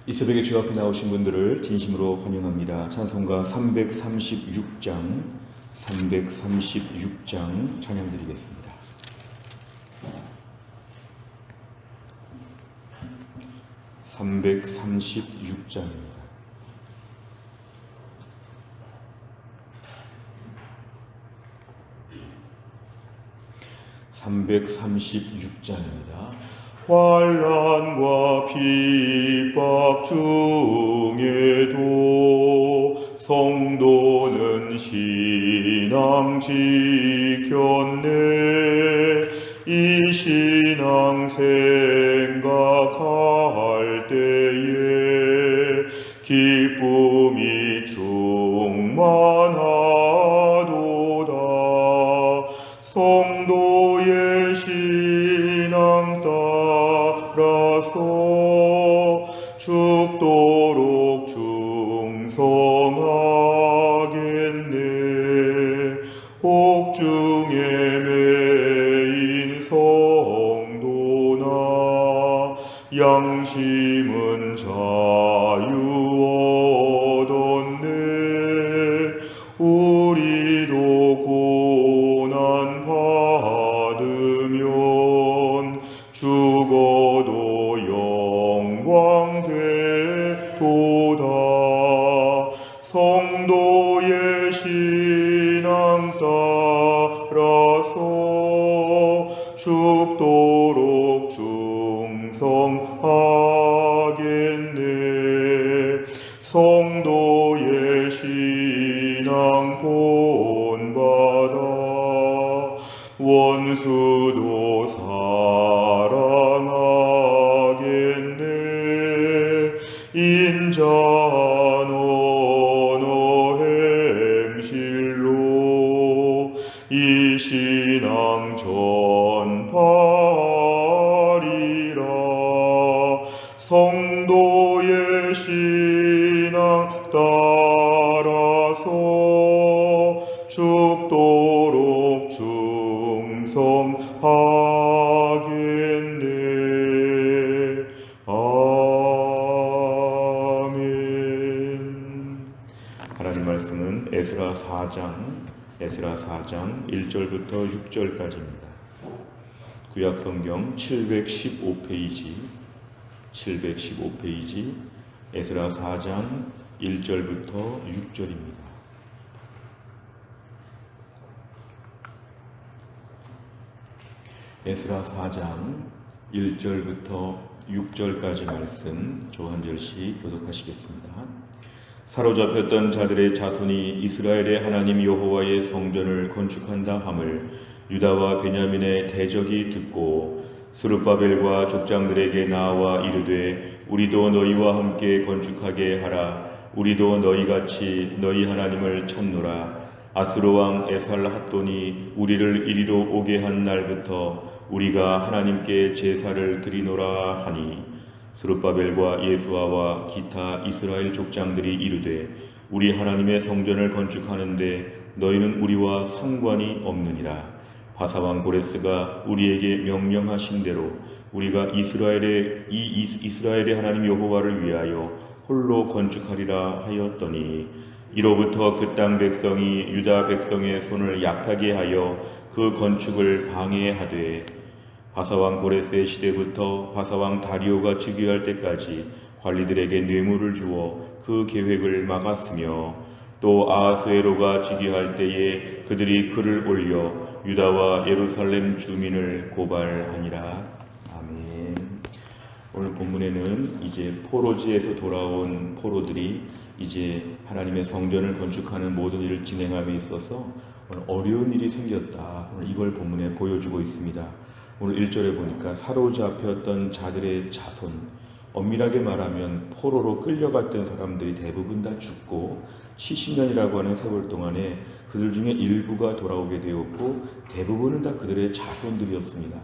이 새벽에 주 앞에 나오신 분들을 진심으로 환영합니다. 찬송가 336장 찬양 드리겠습니다. 336장입니다. 환난과 핍박 중에도 성도는 신앙 지켰네. 이 신앙 생각할 때에 기쁨이 충만하도다. 성도의 신앙 따라서 죽도록 충성하겠네. 옥중에 매인 성도나 양심은 자유 얻었네. 우리도 고난 받으면 죽어도 영광 되도다. 성도의 신앙 따라서 죽도록 충성하겠네. 성도의 신앙 본받아 원수도 사랑하겠네. 인자한 언어 행실로 이 신앙 전파리라. 성도의 신앙 따라서 죽도록 충성하겠네. 아멘. 하나님 말씀은 에스라 4장 1절부터 6절까지입니다. 구약 성경 715페이지 에스라 4장 1절부터 6절입니다. 에스라 4장 1절부터 6절까지 말씀 저 한 절씩 교독하시겠습니다. 사로잡혔던 자들의 자손이 이스라엘의 하나님 여호와의 성전을 건축한다 함을 유다와 베냐민의 대적이 듣고 스룹바벨과 족장들에게 나와 이르되 우리도 너희와 함께 건축하게 하라. 우리도 너희같이 너희 하나님을 찾노라. 아수르 왕 에살핫돈이 우리를 이리로 오게 한 날부터 우리가 하나님께 제사를 드리노라 하니 스룹바벨과 예수아와 기타 이스라엘 족장들이 이르되 우리 하나님의 성전을 건축하는데 너희는 우리와 상관이 없느니라. 바사왕 고레스가 우리에게 명령하신 대로 우리가 이스라엘의 하나님 여호와를 위하여 홀로 건축하리라 하였더니 이로부터 그 땅 백성이 유다 백성의 손을 약하게 하여 그 건축을 방해하되 바사왕 고레스의 시대부터 바사왕 다리오가 즉위할 때까지 관리들에게 뇌물을 주어 그 계획을 막았으며 또 아하수에로가 즉위할 때에 그들이 글을 올려 유다와 예루살렘 주민을 고발하니라. 아멘. 오늘 본문에는 이제 포로지에서 돌아온 포로들이 이제 하나님의 성전을 건축하는 모든 일을 진행함에 있어서 어려운 일이 생겼다. 오늘 이걸 본문에 보여주고 있습니다. 오늘 1절에 보니까 사로잡혔던 자들의 자손, 엄밀하게 말하면 포로로 끌려갔던 사람들이 대부분 다 죽고 70년이라고 하는 세월 동안에 그들 중에 일부가 돌아오게 되었고 대부분은 다 그들의 자손들이었습니다.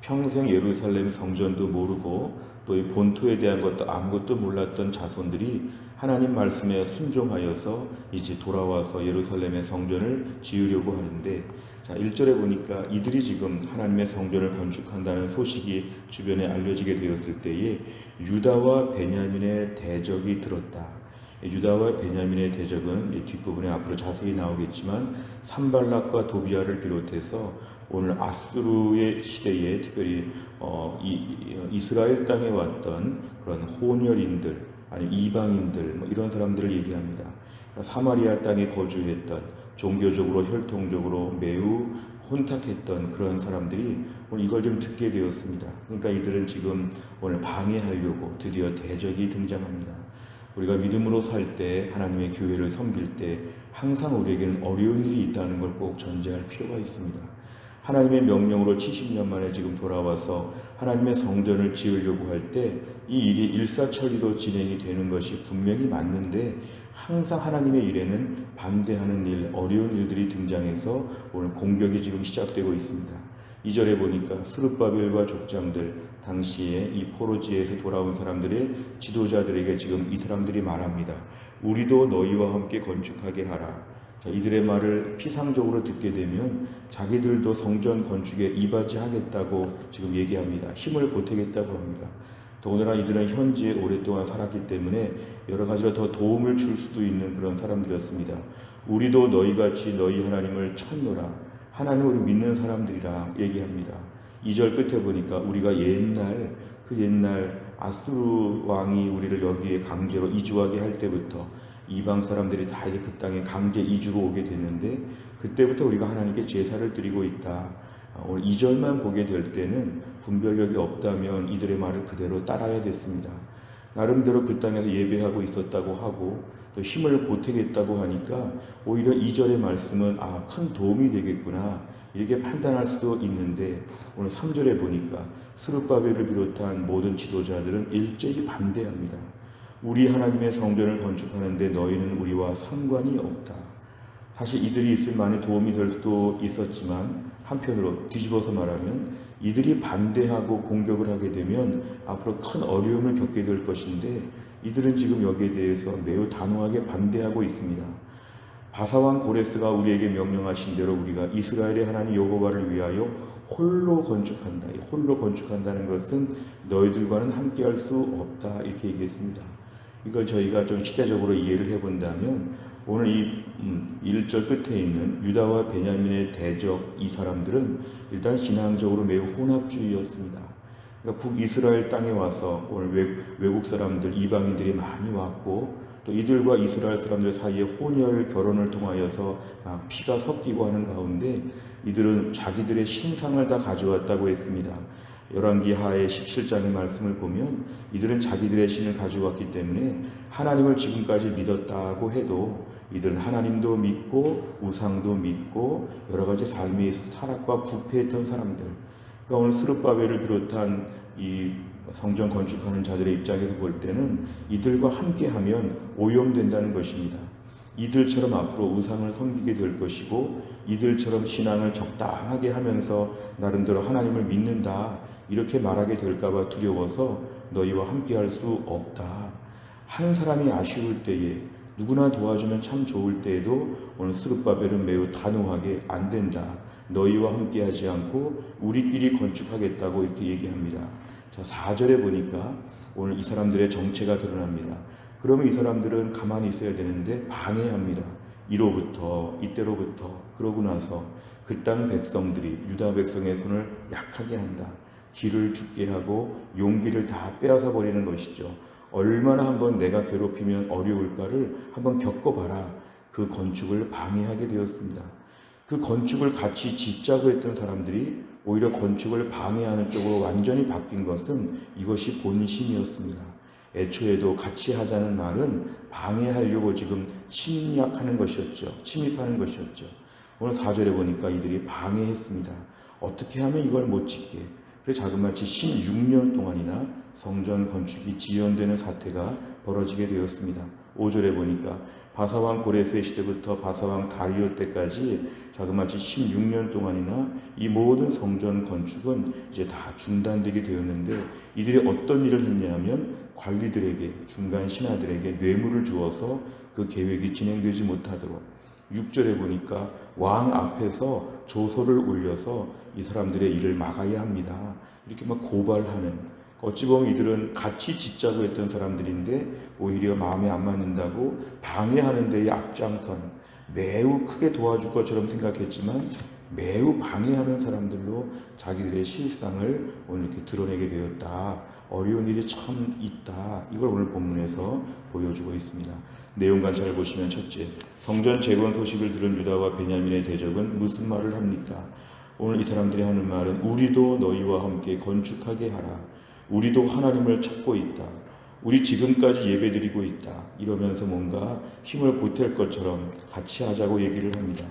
평생 예루살렘 성전도 모르고 또 이 본토에 대한 것도 아무것도 몰랐던 자손들이 하나님 말씀에 순종하여서 이제 돌아와서 예루살렘의 성전을 지으려고 하는데, 자 1절에 보니까 이들이 지금 하나님의 성전을 건축한다는 소식이 주변에 알려지게 되었을 때에 유다와 베냐민의 대적이 들었다. 유다와 베냐민의 대적은 뒷부분에 앞으로 자세히 나오겠지만 산발락과 도비아를 비롯해서 오늘 아수르의 시대에 특별히 이스라엘 땅에 왔던 그런 혼혈인들 아니면 이방인들 이런 사람들을 얘기합니다. 그러니까 사마리아 땅에 거주했던 종교적으로 혈통적으로 매우 혼탁했던 그런 사람들이 오늘 이걸 좀 듣게 되었습니다. 그러니까 이들은 지금 오늘 방해하려고 드디어 대적이 등장합니다. 우리가 믿음으로 살 때 하나님의 교회를 섬길 때 항상 우리에게는 어려운 일이 있다는 걸 꼭 전제할 필요가 있습니다. 하나님의 명령으로 70년 만에 지금 돌아와서 하나님의 성전을 지으려고 할 때 이 일이 일사천리로 진행이 되는 것이 분명히 맞는데 항상 하나님의 일에는 반대하는 일, 어려운 일들이 등장해서 오늘 공격이 지금 시작되고 있습니다. 2절에 보니까 스룹바벨과 족장들, 당시에 이 포로지에서 돌아온 사람들의 지도자들에게 지금 이 사람들이 말합니다. 우리도 너희와 함께 건축하게 하라. 자, 이들의 말을 피상적으로 듣게 되면 자기들도 성전 건축에 이바지하겠다고 지금 얘기합니다. 힘을 보태겠다고 합니다. 더군다나 이들은 현지에 오랫동안 살았기 때문에 여러 가지로 더 도움을 줄 수도 있는 그런 사람들이었습니다. 우리도 너희같이 너희 하나님을 찾노라. 하나님을 믿는 사람들이라 얘기합니다. 2절 끝에 보니까 우리가 옛날 아수르 왕이 우리를 여기에 강제로 이주하게 할 때부터 이방 사람들이 다 이제 그 땅에 강제 이주로 오게 됐는데 그때부터 우리가 하나님께 제사를 드리고 있다. 오늘 2절만 보게 될 때는 분별력이 없다면 이들의 말을 그대로 따라야 됐습니다. 나름대로 그 땅에서 예배하고 있었다고 하고 또 힘을 보태겠다고 하니까 오히려 2절의 말씀은 큰 도움이 되겠구나 이렇게 판단할 수도 있는데 오늘 3절에 보니까 스룹바벨을 비롯한 모든 지도자들은 일제히 반대합니다. 우리 하나님의 성전을 건축하는데 너희는 우리와 상관이 없다. 사실 이들이 있을 만한 도움이 될 수도 있었지만 한편으로 뒤집어서 말하면 이들이 반대하고 공격을 하게 되면 앞으로 큰 어려움을 겪게 될 것인데 이들은 지금 여기에 대해서 매우 단호하게 반대하고 있습니다. 바사왕 고레스가 우리에게 명령하신 대로 우리가 이스라엘의 하나님 여호와를 위하여 홀로 건축한다. 홀로 건축한다는 것은 너희들과는 함께할 수 없다 이렇게 얘기했습니다. 이걸 저희가 좀 시대적으로 이해를 해본다면 오늘 이 1절 끝에 있는 유다와 베냐민의 대적 이 사람들은 일단 신앙적으로 매우 혼합주의였습니다. 그러니까 북이스라엘 땅에 와서 오늘 외국 사람들 이방인들이 많이 왔고 또 이들과 이스라엘 사람들 사이에 혼혈 결혼을 통하여서 막 피가 섞이고 하는 가운데 이들은 자기들의 신상을 다 가져왔다고 했습니다. 열왕기하의 17장의 말씀을 보면 이들은 자기들의 신을 가져왔기 때문에 하나님을 지금까지 믿었다고 해도 이들은 하나님도 믿고 우상도 믿고 여러 가지 삶에 있어서 타락과 부패했던 사람들. 그러니까 오늘 스룹바벨을 비롯한 이 성전 건축하는 자들의 입장에서 볼 때는 이들과 함께하면 오염된다는 것입니다. 이들처럼 앞으로 우상을 섬기게 될 것이고 이들처럼 신앙을 적당하게 하면서 나름대로 하나님을 믿는다 이렇게 말하게 될까봐 두려워서 너희와 함께할 수 없다. 한 사람이 아쉬울 때에 누구나 도와주면 참 좋을 때에도 오늘 스룹바벨은 매우 단호하게 안 된다. 너희와 함께하지 않고 우리끼리 건축하겠다고 이렇게 얘기합니다. 자 4절에 보니까 오늘 이 사람들의 정체가 드러납니다. 그러면 이 사람들은 가만히 있어야 되는데 방해합니다. 이때로부터 그러고 나서 그 땅 백성들이 유다 백성의 손을 약하게 한다. 길을 죽게 하고 용기를 다 빼앗아 버리는 것이죠. 얼마나 한번 내가 괴롭히면 어려울까를 한번 겪어봐라. 그 건축을 방해하게 되었습니다. 그 건축을 같이 짓자고 했던 사람들이 오히려 건축을 방해하는 쪽으로 완전히 바뀐 것은 이것이 본심이었습니다. 애초에도 같이 하자는 말은 방해하려고 지금 침략하는 것이었죠. 침입하는 것이었죠. 오늘 4절에 보니까 이들이 방해했습니다. 어떻게 하면 이걸 못 짓게? 그래서 자그마치 16년 동안이나 성전 건축이 지연되는 사태가 벌어지게 되었습니다. 5절에 보니까 바사왕 고레스 시대부터 바사왕 다리오 때까지 자그마치 16년 동안이나 이 모든 성전 건축은 이제 다 중단되게 되었는데, 이들이 어떤 일을 했냐 하면 관리들에게, 중간 신하들에게 뇌물을 주어서 그 계획이 진행되지 못하도록, 6절에 보니까 왕 앞에서 조서를 올려서 이 사람들의 일을 막아야 합니다. 이렇게 막 고발하는, 어찌 보면 이들은 같이 짓자고 했던 사람들인데 오히려 마음에 안 맞는다고 방해하는 데에 앞장선, 매우 크게 도와줄 것처럼 생각했지만 매우 방해하는 사람들로 자기들의 실상을 오늘 이렇게 드러내게 되었다. 어려운 일이 참 있다. 이걸 오늘 본문에서 보여주고 있습니다. 내용만 잘 보시면, 첫째, 성전 재건 소식을 들은 유다와 베냐민의 대적은 무슨 말을 합니까? 오늘 이 사람들이 하는 말은 우리도 너희와 함께 건축하게 하라. 우리도 하나님을 찾고 있다. 우리 지금까지 예배드리고 있다. 이러면서 뭔가 힘을 보탤 것처럼 같이 하자고 얘기를 합니다.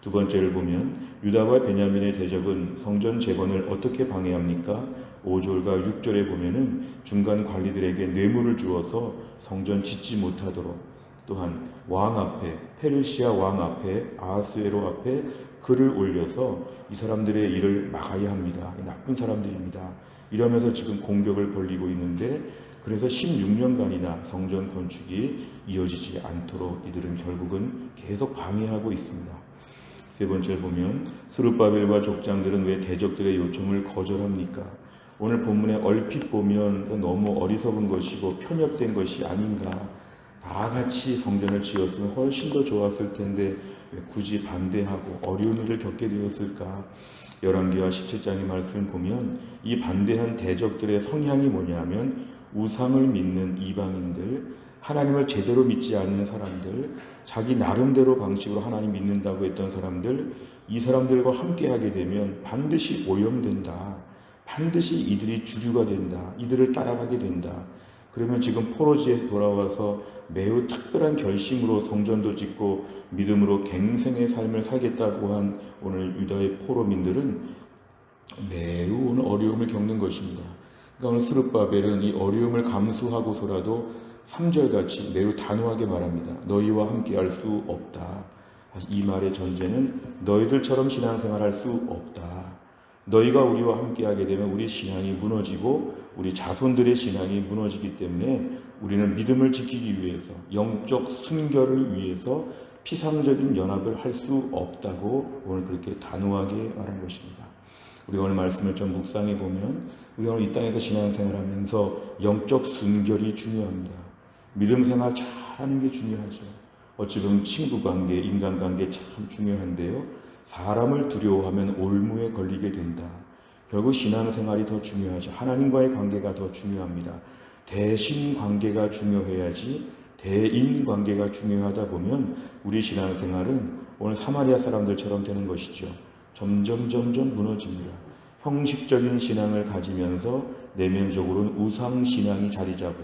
두 번째를 보면 유다와 베냐민의 대적은 성전 재건을 어떻게 방해합니까? 5절과 6절에 보면은 중간 관리들에게 뇌물을 주어서 성전 짓지 못하도록, 또한 왕 앞에, 페르시아 왕 앞에, 아하스웨로 앞에 글을 올려서 이 사람들의 일을 막아야 합니다. 나쁜 사람들입니다. 이러면서 지금 공격을 벌이고 있는데, 그래서 16년간이나 성전 건축이 이어지지 않도록 이들은 결국은 계속 방해하고 있습니다. 세 번째 보면 스룹바벨과 족장들은 왜 대적들의 요청을 거절합니까? 오늘 본문에 얼핏 보면 너무 어리석은 것이고 편협된 것이 아닌가. 다 같이 성전을 지었으면 훨씬 더 좋았을 텐데 왜 굳이 반대하고 어려운 일을 겪게 되었을까? 열왕기하 17장의 말씀을 보면 이 반대한 대적들의 성향이 뭐냐면 우상을 믿는 이방인들, 하나님을 제대로 믿지 않는 사람들, 자기 나름대로 방식으로 하나님 믿는다고 했던 사람들, 이 사람들과 함께하게 되면 반드시 오염된다. 반드시 이들이 주류가 된다. 이들을 따라가게 된다. 그러면 지금 포로지에서 돌아와서 매우 특별한 결심으로 성전도 짓고 믿음으로 갱생의 삶을 살겠다고 한 오늘 유다의 포로민들은 매우 오늘 어려움을 겪는 것입니다. 그러니까 오늘 스룹바벨은 이 어려움을 감수하고서라도 3절같이 매우 단호하게 말합니다. 너희와 함께할 수 없다. 이 말의 전제는 너희들처럼 신앙생활할 수 없다. 너희가 우리와 함께하게 되면 우리 신앙이 무너지고 우리 자손들의 신앙이 무너지기 때문에 우리는 믿음을 지키기 위해서, 영적 순결을 위해서 피상적인 연합을 할 수 없다고 오늘 그렇게 단호하게 말한 것입니다. 우리가 오늘 말씀을 좀 묵상해 보면 우리가 오늘 이 땅에서 신앙생활하면서 영적 순결이 중요합니다. 믿음 생활 잘하는 게 중요하죠. 어찌 보면 친구관계, 인간관계 참 중요한데요. 사람을 두려워하면 올무에 걸리게 된다. 결국 신앙생활이 더 중요하죠. 하나님과의 관계가 더 중요합니다. 대신 관계가 중요해야지 대인 관계가 중요하다 보면 우리 신앙생활은 오늘 사마리아 사람들처럼 되는 것이죠. 점점 무너집니다. 형식적인 신앙을 가지면서 내면적으로는 우상신앙이 자리 잡은,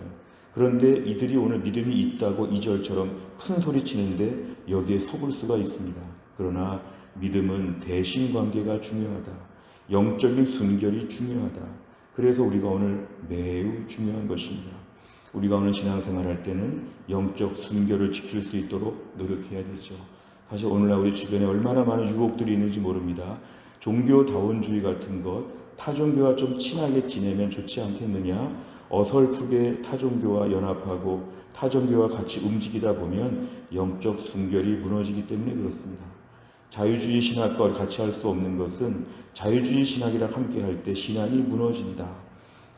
그런데 이들이 오늘 믿음이 있다고 2절처럼 큰 소리 치는데 여기에 속을 수가 있습니다. 그러나 믿음은 대신관계가 중요하다. 영적인 순결이 중요하다. 그래서 우리가 오늘 매우 중요한 것입니다. 우리가 오늘 신앙생활 할 때는 영적 순결을 지킬 수 있도록 노력해야 되죠. 사실 오늘날 우리 주변에 얼마나 많은 유혹들이 있는지 모릅니다. 종교다원주의 같은 것, 타종교와 좀 친하게 지내면 좋지 않겠느냐, 어설프게 타종교와 연합하고 타종교와 같이 움직이다 보면 영적 순결이 무너지기 때문에 그렇습니다. 자유주의 신학과 같이 할 수 없는 것은 자유주의 신학이랑 함께 할 때 신앙이 무너진다.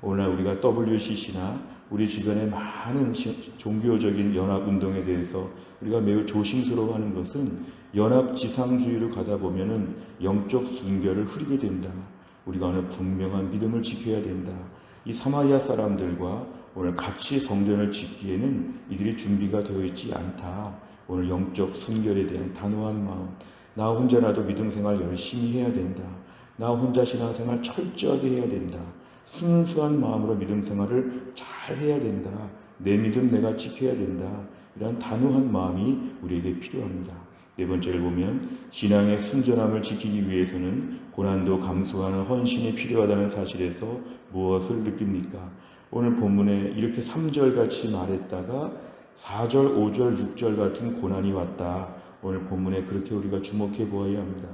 오늘날 우리가 WCC나 우리 주변의 많은 종교적인 연합운동에 대해서 우리가 매우 조심스러워하는 것은 연합지상주의를 가다 보면은 영적 순결을 흐리게 된다. 우리가 오늘 분명한 믿음을 지켜야 된다. 이 사마리아 사람들과 오늘 같이 성전을 짓기에는 이들이 준비가 되어 있지 않다. 오늘 영적 순결에 대한 단호한 마음, 나 혼자라도 믿음 생활 열심히 해야 된다. 나 혼자 신앙생활 철저하게 해야 된다. 순수한 마음으로 믿음 생활을 잘 해야 된다. 내 믿음 내가 지켜야 된다. 이런 단호한 마음이 우리에게 필요합니다. 네 번째를 보면 신앙의 순전함을 지키기 위해서는 고난도 감수하는 헌신이 필요하다는 사실에서 무엇을 느낍니까? 오늘 본문에 이렇게 3절 같이 말했다가 4절, 5절, 6절 같은 고난이 왔다. 오늘 본문에 그렇게 우리가 주목해 보아야 합니다.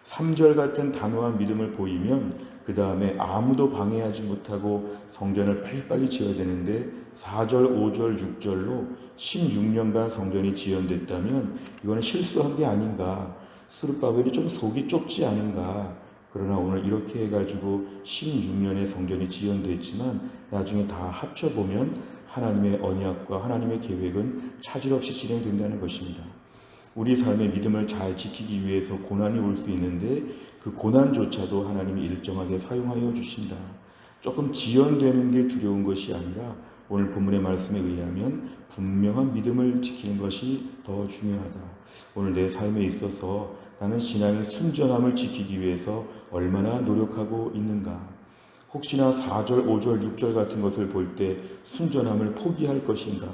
3절 같은 단호한 믿음을 보이면 그 다음에 아무도 방해하지 못하고 성전을 빨리빨리 지어야 되는데 4절, 5절, 6절로 16년간 성전이 지연됐다면 이거는 실수한 게 아닌가. 스룹바벨이 좀 속이 좁지 않은가. 그러나 오늘 이렇게 해가지고 16년에 성전이 지연됐지만 나중에 다 합쳐보면 하나님의 언약과 하나님의 계획은 차질 없이 진행된다는 것입니다. 우리 삶의 믿음을 잘 지키기 위해서 고난이 올 수 있는데 그 고난조차도 하나님이 일정하게 사용하여 주신다. 조금 지연되는 게 두려운 것이 아니라 오늘 본문의 말씀에 의하면 분명한 믿음을 지키는 것이 더 중요하다. 오늘 내 삶에 있어서 나는 신앙의 순전함을 지키기 위해서 얼마나 노력하고 있는가. 혹시나 4절, 5절, 6절 같은 것을 볼 때 순전함을 포기할 것인가.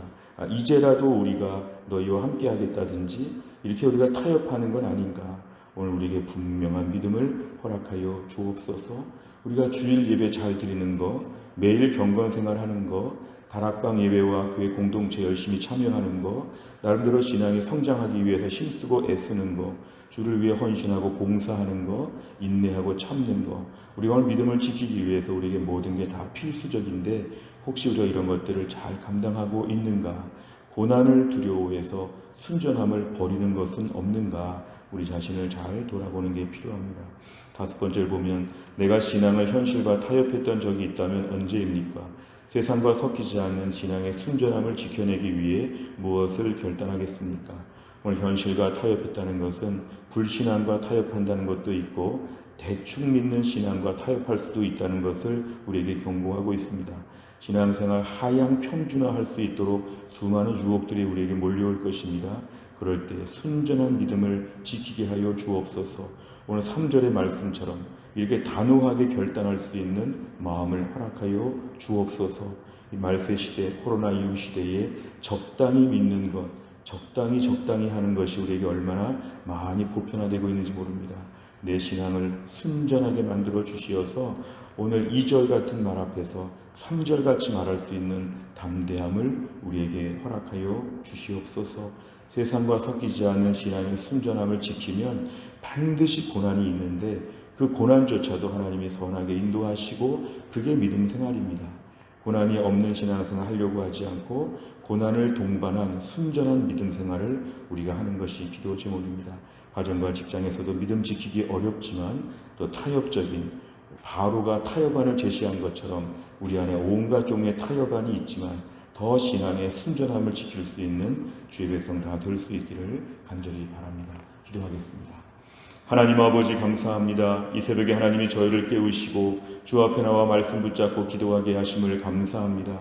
이제라도 우리가 너희와 함께 하겠다든지 이렇게 우리가 타협하는 건 아닌가. 오늘 우리에게 분명한 믿음을 허락하여 주옵소서. 우리가 주일 예배 잘 드리는 거, 매일 경건 생활하는 거, 다락방 예배와 교회 공동체 열심히 참여하는 거, 나름대로 신앙이 성장하기 위해서 힘쓰고 애쓰는 거, 주를 위해 헌신하고 봉사하는 거, 인내하고 참는 거, 우리가 오늘 믿음을 지키기 위해서 우리에게 모든 게 다 필수적인데 혹시 우리가 이런 것들을 잘 감당하고 있는가? 고난을 두려워해서 순전함을 버리는 것은 없는가? 우리 자신을 잘 돌아보는 게 필요합니다. 5번째를 보면 내가 신앙을 현실과 타협했던 적이 있다면 언제입니까? 세상과 섞이지 않는 신앙의 순전함을 지켜내기 위해 무엇을 결단하겠습니까? 오늘 현실과 타협했다는 것은 불신앙과 타협한다는 것도 있고 대충 믿는 신앙과 타협할 수도 있다는 것을 우리에게 경고하고 있습니다. 신앙생활 하향 평준화할 수 있도록 수많은 유혹들이 우리에게 몰려올 것입니다. 그럴 때 순전한 믿음을 지키게 하여 주옵소서. 오늘 3절의 말씀처럼 이렇게 단호하게 결단할 수 있는 마음을 허락하여 주옵소서. 이 말세 시대, 코로나 이후 시대에 적당히 믿는 것, 적당히 하는 것이 우리에게 얼마나 많이 보편화되고 있는지 모릅니다. 내 신앙을 순전하게 만들어 주시어서 오늘 2절 같은 말 앞에서 3절 같이 말할 수 있는 담대함을 우리에게 허락하여 주시옵소서. 세상과 섞이지 않는 신앙의 순전함을 지키면 반드시 고난이 있는데 그 고난조차도 하나님이 선하게 인도하시고 그게 믿음 생활입니다. 고난이 없는 신앙생활을 하려고 하지 않고 고난을 동반한 순전한 믿음 생활을 우리가 하는 것이 기도 제목입니다. 가정과 직장에서도 믿음 지키기 어렵지만 또 타협적인 바로가 타협안을 제시한 것처럼 우리 안에 온갖 종류의 타협안이 있지만 더 신앙의 순전함을 지킬 수 있는 주의 백성 다 될 수 있기를 간절히 바랍니다. 기도하겠습니다. 하나님 아버지 감사합니다. 이 새벽에 하나님이 저희를 깨우시고 주 앞에 나와 말씀 붙잡고 기도하게 하심을 감사합니다.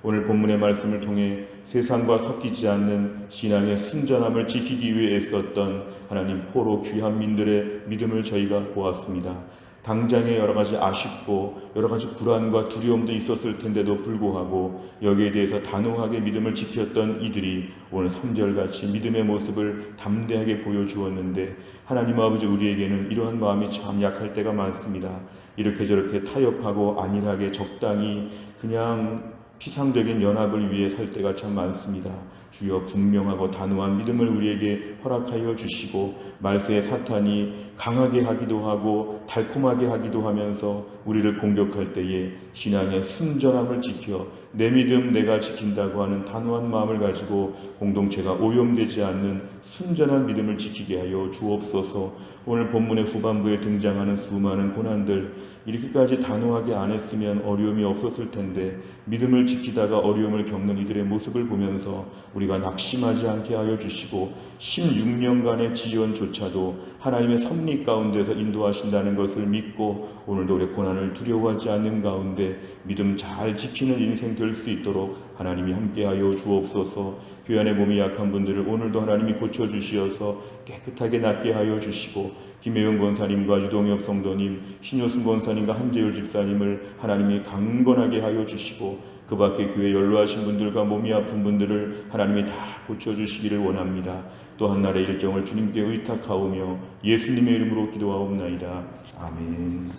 오늘 본문의 말씀을 통해 세상과 섞이지 않는 신앙의 순전함을 지키기 위해 애썼던 하나님 포로 귀한 민들의 믿음을 저희가 보았습니다. 당장에 여러 가지 아쉽고 여러 가지 불안과 두려움도 있었을 텐데도 불구하고 여기에 대해서 단호하게 믿음을 지켰던 이들이 오늘 3절같이 믿음의 모습을 담대하게 보여주었는데 하나님 아버지 우리에게는 이러한 마음이 참 약할 때가 많습니다. 이렇게 저렇게 타협하고 안일하게 적당히 그냥 피상적인 연합을 위해 살 때가 참 많습니다. 주여 분명하고 단호한 믿음을 우리에게 허락하여 주시고 말세의 사탄이 강하게 하기도 하고 달콤하게 하기도 하면서 우리를 공격할 때에 신앙의 순전함을 지켜 내 믿음 내가 지킨다고 하는 단호한 마음을 가지고 공동체가 오염되지 않는 순전한 믿음을 지키게 하여 주옵소서. 오늘 본문의 후반부에 등장하는 수많은 고난들 이렇게까지 단호하게 안 했으면 어려움이 없었을 텐데 믿음을 지키다가 어려움을 겪는 이들의 모습을 보면서 우리가 낙심하지 않게 하여 주시고 16년간의 지연조차도 하나님의 섭리 가운데서 인도하신다는 것을 믿고 오늘도 우리의 고난을 두려워하지 않는 가운데 믿음 잘 지키는 인생 될 수 있도록 하나님이 함께하여 주옵소서. 교회 안에 몸이 약한 분들을 오늘도 하나님이 고쳐주시어서 깨끗하게 낫게 하여 주시고 김혜영 권사님과 유동엽 성도님, 신효순 권사님과 한재율 집사님을 하나님이 강건하게 하여 주시고 그 밖에 교회 연로하신 분들과 몸이 아픈 분들을 하나님이 다 고쳐주시기를 원합니다. 또 한 날의 일정을 주님께 의탁하오며 예수님의 이름으로 기도하옵나이다. 아멘.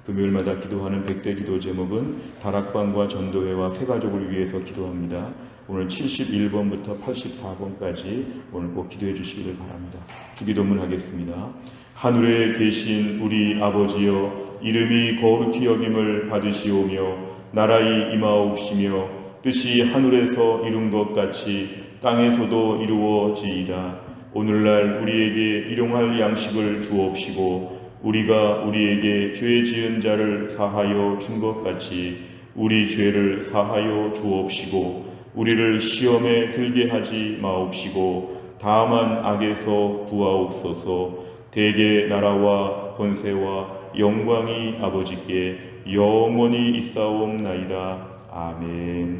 금요일마다 기도하는 100대 기도 제목은 다락방과 전도회와 새 가족을 위해서 기도합니다. 오늘 71번부터 84번까지 오늘 꼭 기도해 주시기를 바랍니다. 주기도문 하겠습니다. 하늘에 계신 우리 아버지여, 이름이 거룩히 여김을 받으시오며 나라의 임하옵시며 뜻이 하늘에서 이룬 것 같이 땅에서도 이루어지이다. 오늘날 우리에게 일용할 양식을 주옵시고 우리가 우리에게 죄 지은 자를 사하여 준 것 같이 우리 죄를 사하여 주옵시고 우리를 시험에 들게 하지 마옵시고 다만 악에서 구하옵소서. 대개 나라와 권세와 영광이 아버지께 영원히 있사옵나이다. 아멘.